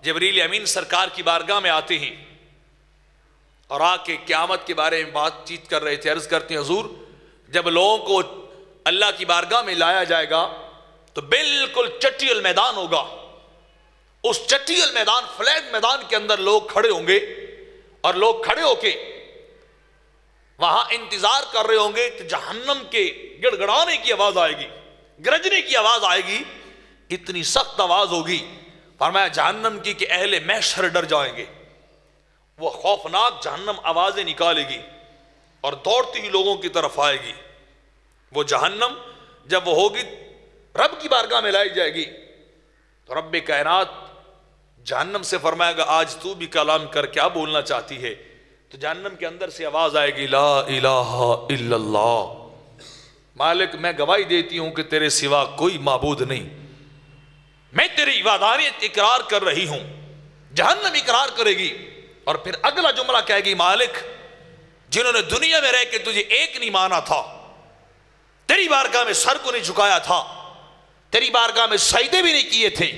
جبریل امین سرکار کی بارگاہ میں آتے ہیں اور آ کے قیامت کے بارے میں بات چیت کر رہے تھے. عرض کرتے ہیں حضور جب لوگوں کو اللہ کی بارگاہ میں لایا جائے گا تو بالکل چٹیل میدان ہوگا. اس چٹیل میدان، فلیٹ میدان کے اندر لوگ کھڑے ہوں گے اور لوگ کھڑے ہو کے وہاں انتظار کر رہے ہوں گے کہ جہنم کے گڑ گڑانے کی آواز آئے گی، گرجنے کی آواز آئے گی. اتنی سخت آواز ہوگی فرمایا جہنم کی کہ اہل محشر ڈر جائیں گے. وہ خوفناک جہنم آوازیں نکالے گی اور دوڑتی ہی لوگوں کی طرف آئے گی. وہ جہنم جب وہ ہوگی رب کی بارگاہ میں لائی جائے گی تو رب کائنات جہنم سے فرمائے گا آج تو بھی کلام کر کیا بولنا چاہتی ہے؟ تو جہنم کے اندر سے آواز آئے گی لا الہ الا اللہ، مالک میں گواہی دیتی ہوں کہ تیرے سوا کوئی معبود نہیں، میں تیری وحدانیت اقرار کر رہی ہوں. جہنم اقرار کرے گی اور پھر اگلا جملہ کہے گی مالک جنہوں نے دنیا میں رہ کے تجھے ایک نہیں مانا تھا، تیری بارگاہ میں سر کو نہیں جھکایا تھا، تیری بارگاہ میں سجدے بھی نہیں کیے تھے،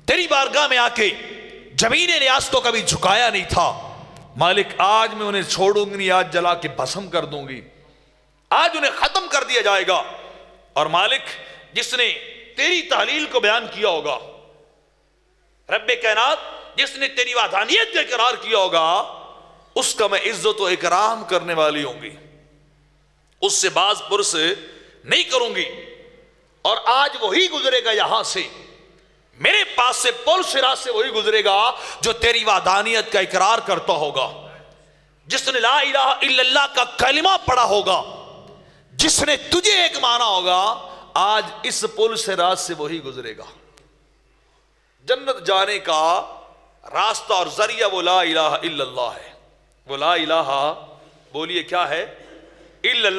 تیری بارگاہ میں آ کے زمین ریاستوں کا بھی جھکایا نہیں تھا، مالک آج میں انہیں چھوڑوں گی نہیں، آج جلا کے بھسم کر دوں گی، آج انہیں ختم کر دیا جائے گا. اور مالک جس نے تیری تحلیل کو بیان کیا ہوگا، رب کائنات جس نے تیری وحدانیت کا اقرار کیا ہوگا، اس کا میں عزت و اکرام کرنے والی ہوں گی، اس سے باز پرس نہیں کروں گی. اور آج وہی گزرے گا یہاں سے، میرے پاس سے پل صراط سے وہی گزرے گا جو تیری وحدانیت کا اقرار کرتا ہوگا، جس نے لا الہ الا اللہ کا کلمہ پڑھا ہوگا، جس نے تجھے ایک مانا ہوگا. آج اس پل صراط سے وہی گزرے گا. جنت جانے کا راستہ اور ذریعہ وہ لا الہ الا اللہ ہے. وہ لا الہ بولیے کیا ہے؟ الا اللہ.